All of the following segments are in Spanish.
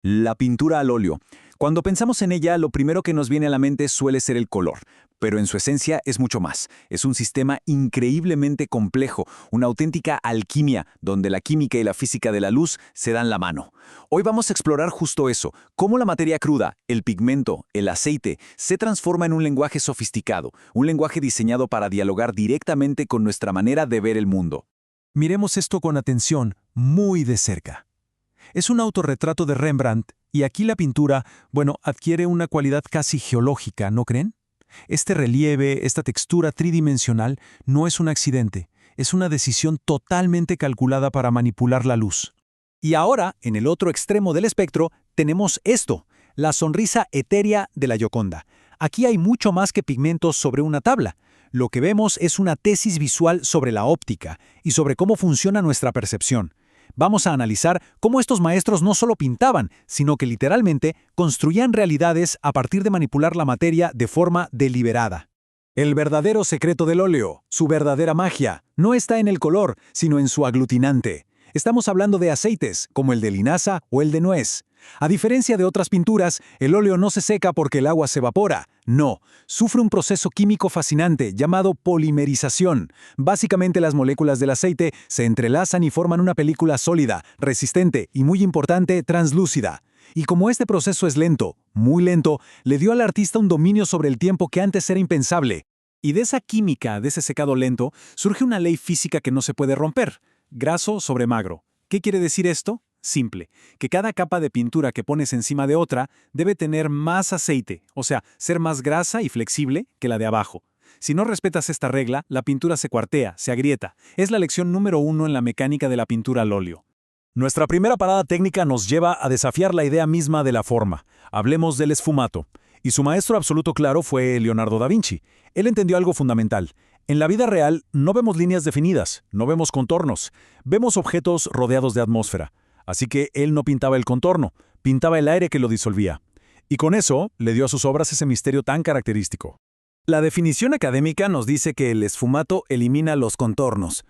La pintura al óleo. Cuando pensamos en ella, lo primero que nos viene a la mente suele ser el color, pero en su esencia es mucho más. Es un sistema increíblemente complejo, una auténtica alquimia, donde la química y la física de la luz se dan la mano. Hoy vamos a explorar justo eso, cómo la materia cruda, el pigmento, el aceite, se transforma en un lenguaje sofisticado, un lenguaje diseñado para dialogar directamente con nuestra manera de ver el mundo. Miremos esto con atención, muy de cerca. Es un autorretrato de Rembrandt y aquí la pintura, adquiere una cualidad casi geológica, ¿no creen? Este relieve, esta textura tridimensional no es un accidente, es una decisión totalmente calculada para manipular la luz. Y ahora, en el otro extremo del espectro, tenemos esto, la sonrisa etérea de la Gioconda. Aquí hay mucho más que pigmentos sobre una tabla. Lo que vemos es una tesis visual sobre la óptica y sobre cómo funciona nuestra percepción. Vamos a analizar cómo estos maestros no solo pintaban, sino que literalmente construían realidades a partir de manipular la materia de forma deliberada. El verdadero secreto del óleo, su verdadera magia, no está en el color, sino en su aglutinante. Estamos hablando de aceites, como el de linaza o el de nuez. A diferencia de otras pinturas, el óleo no se seca porque el agua se evapora. No, sufre un proceso químico fascinante llamado polimerización. Básicamente las moléculas del aceite se entrelazan y forman una película sólida, resistente y, muy importante, translúcida. Y como este proceso es lento, muy lento, le dio al artista un dominio sobre el tiempo que antes era impensable. Y de esa química, de ese secado lento, surge una ley física que no se puede romper. Graso sobre magro. ¿Qué quiere decir esto? Simple, que cada capa de pintura que pones encima de otra debe tener más aceite, o sea, ser más grasa y flexible que la de abajo. Si no respetas esta regla, la pintura se cuartea, se agrieta. Es la lección número 1 en la mecánica de la pintura al óleo. Nuestra primera parada técnica nos lleva a desafiar la idea misma de la forma. Hablemos del esfumato. Y su maestro absoluto claro fue Leonardo da Vinci. Él entendió algo fundamental. En la vida real no vemos líneas definidas, no vemos contornos, vemos objetos rodeados de atmósfera. Así que él no pintaba el contorno, pintaba el aire que lo disolvía. Y con eso le dio a sus obras ese misterio tan característico. La definición académica nos dice que el esfumato elimina los contornos,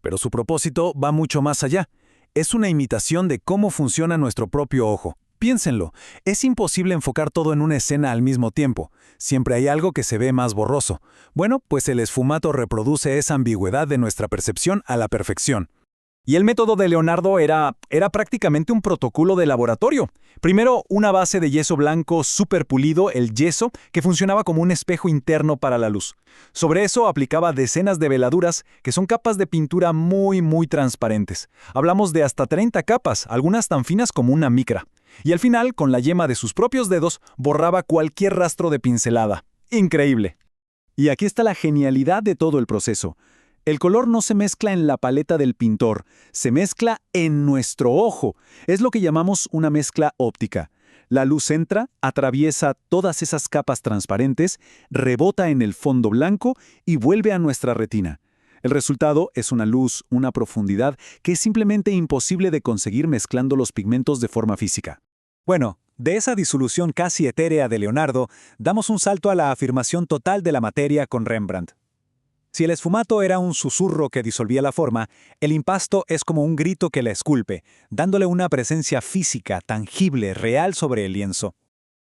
pero su propósito va mucho más allá. Es una imitación de cómo funciona nuestro propio ojo. Piénsenlo, es imposible enfocar todo en una escena al mismo tiempo. Siempre hay algo que se ve más borroso. Bueno, pues el esfumato reproduce esa ambigüedad de nuestra percepción a la perfección. Y el método de Leonardo era prácticamente un protocolo de laboratorio. Primero, una base de yeso blanco súper pulido, el yeso, que funcionaba como un espejo interno para la luz. Sobre eso aplicaba decenas de veladuras, que son capas de pintura muy, muy transparentes. Hablamos de hasta 30 capas, algunas tan finas como una micra. Y al final, con la yema de sus propios dedos, borraba cualquier rastro de pincelada. ¡Increíble! Y aquí está la genialidad de todo el proceso. El color no se mezcla en la paleta del pintor, se mezcla en nuestro ojo. Es lo que llamamos una mezcla óptica. La luz entra, atraviesa todas esas capas transparentes, rebota en el fondo blanco y vuelve a nuestra retina. El resultado es una luz, una profundidad que es simplemente imposible de conseguir mezclando los pigmentos de forma física. Bueno, de esa disolución casi etérea de Leonardo, damos un salto a la afirmación total de la materia con Rembrandt. Si el esfumato era un susurro que disolvía la forma, el impasto es como un grito que la esculpe, dándole una presencia física, tangible, real sobre el lienzo.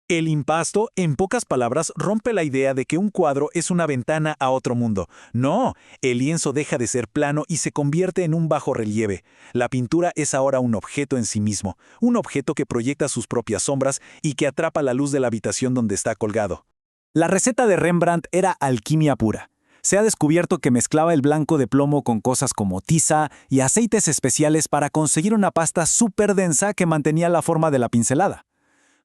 El impasto, en pocas palabras, rompe la idea de que un cuadro es una ventana a otro mundo. No, el lienzo deja de ser plano y se convierte en un bajorrelieve. La pintura es ahora un objeto en sí mismo, un objeto que proyecta sus propias sombras y que atrapa la luz de la habitación donde está colgado. La receta de Rembrandt era alquimia pura. Se ha descubierto que mezclaba el blanco de plomo con cosas como tiza y aceites especiales para conseguir una pasta súper densa que mantenía la forma de la pincelada.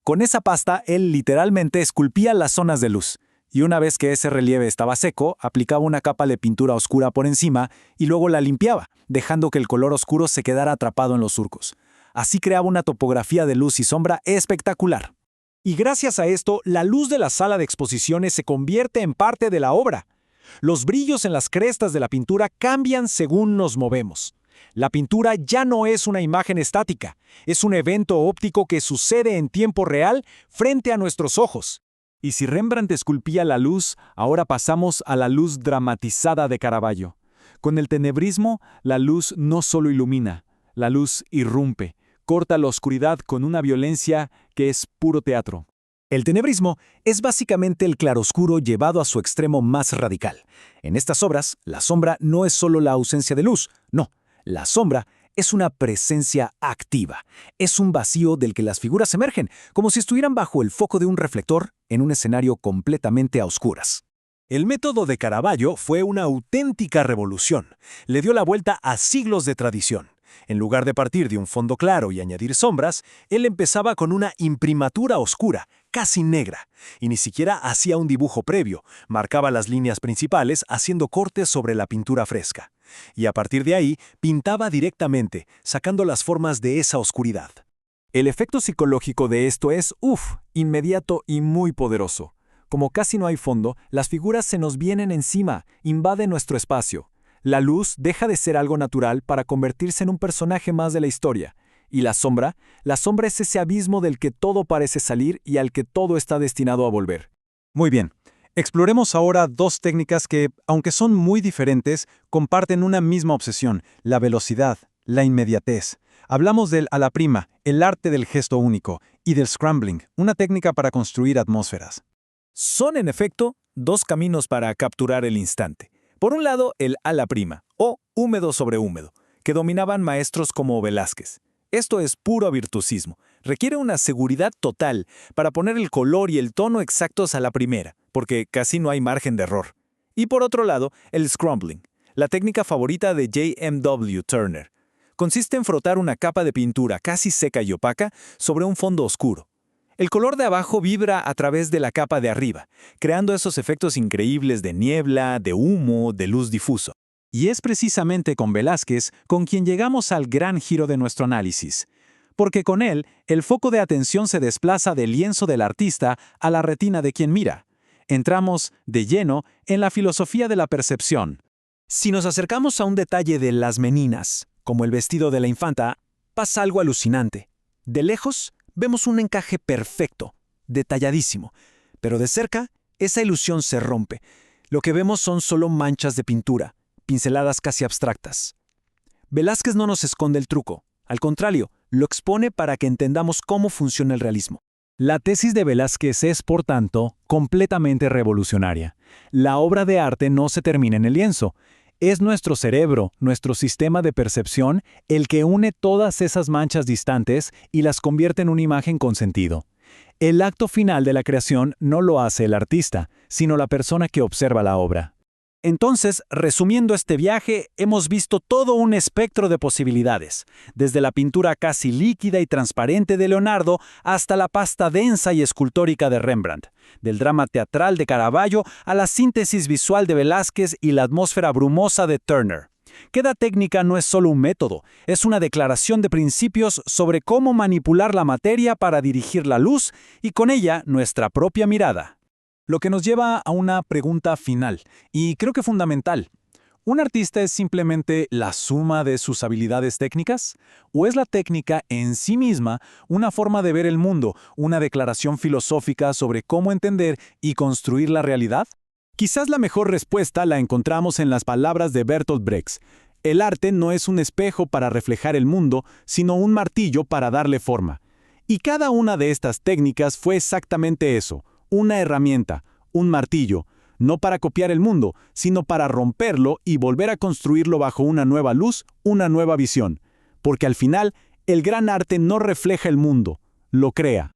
Con esa pasta, él literalmente esculpía las zonas de luz, y una vez que ese relieve estaba seco, aplicaba una capa de pintura oscura por encima y luego la limpiaba, dejando que el color oscuro se quedara atrapado en los surcos. Así creaba una topografía de luz y sombra espectacular. Y gracias a esto, la luz de la sala de exposiciones se convierte en parte de la obra. Los brillos en las crestas de la pintura cambian según nos movemos. La pintura ya no es una imagen estática, es un evento óptico que sucede en tiempo real frente a nuestros ojos. Y si Rembrandt esculpía la luz, ahora pasamos a la luz dramatizada de Caravaggio. Con el tenebrismo, la luz no solo ilumina, la luz irrumpe, corta la oscuridad con una violencia que es puro teatro. El tenebrismo es básicamente el claroscuro llevado a su extremo más radical. En estas obras, la sombra no es solo la ausencia de luz, no, la sombra es una presencia activa. Es un vacío del que las figuras emergen, como si estuvieran bajo el foco de un reflector en un escenario completamente a oscuras. El método de Caravaggio fue una auténtica revolución. Le dio la vuelta a siglos de tradición. En lugar de partir de un fondo claro y añadir sombras, él empezaba con una imprimatura oscura, casi negra, y ni siquiera hacía un dibujo previo, marcaba las líneas principales haciendo cortes sobre la pintura fresca. Y a partir de ahí, pintaba directamente, sacando las formas de esa oscuridad. El efecto psicológico de esto es, inmediato y muy poderoso. Como casi no hay fondo, las figuras se nos vienen encima, invaden nuestro espacio. La luz deja de ser algo natural para convertirse en un personaje más de la historia. ¿Y la sombra? La sombra es ese abismo del que todo parece salir y al que todo está destinado a volver. Muy bien. Exploremos ahora dos técnicas que, aunque son muy diferentes, comparten una misma obsesión: la velocidad, la inmediatez. Hablamos del a la prima, el arte del gesto único, y del scrambling, una técnica para construir atmósferas. Son, en efecto, dos caminos para capturar el instante. Por un lado, el a la prima, o húmedo sobre húmedo, que dominaban maestros como Velázquez. Esto es puro virtuosismo. Requiere una seguridad total para poner el color y el tono exactos a la primera, porque casi no hay margen de error. Y por otro lado, el scrambling, la técnica favorita de J.M.W. Turner. Consiste en frotar una capa de pintura casi seca y opaca sobre un fondo oscuro. El color de abajo vibra a través de la capa de arriba, creando esos efectos increíbles de niebla, de humo, de luz difuso. Y es precisamente con Velázquez con quien llegamos al gran giro de nuestro análisis. Porque con él, el foco de atención se desplaza del lienzo del artista a la retina de quien mira. Entramos, de lleno, en la filosofía de la percepción. Si nos acercamos a un detalle de las meninas, como el vestido de la infanta, pasa algo alucinante. De lejos, vemos un encaje perfecto, detalladísimo. Pero de cerca, esa ilusión se rompe. Lo que vemos son solo manchas de pintura, pinceladas casi abstractas. Velázquez no nos esconde el truco. Al contrario, lo expone para que entendamos cómo funciona el realismo. La tesis de Velázquez es, por tanto, completamente revolucionaria. La obra de arte no se termina en el lienzo. Es nuestro cerebro, nuestro sistema de percepción, el que une todas esas manchas distantes y las convierte en una imagen con sentido. El acto final de la creación no lo hace el artista, sino la persona que observa la obra. Entonces, resumiendo este viaje, hemos visto todo un espectro de posibilidades, desde la pintura casi líquida y transparente de Leonardo hasta la pasta densa y escultórica de Rembrandt, del drama teatral de Caravaggio a la síntesis visual de Velázquez y la atmósfera brumosa de Turner. Cada técnica no es solo un método, es una declaración de principios sobre cómo manipular la materia para dirigir la luz y con ella nuestra propia mirada. Lo que nos lleva a una pregunta final, y creo que fundamental. ¿Un artista es simplemente la suma de sus habilidades técnicas? ¿O es la técnica en sí misma una forma de ver el mundo, una declaración filosófica sobre cómo entender y construir la realidad? Quizás la mejor respuesta la encontramos en las palabras de Bertolt Brecht. El arte no es un espejo para reflejar el mundo, sino un martillo para darle forma. Y cada una de estas técnicas fue exactamente eso. Una herramienta, un martillo, no para copiar el mundo, sino para romperlo y volver a construirlo bajo una nueva luz, una nueva visión. Porque al final, el gran arte no refleja el mundo, lo crea.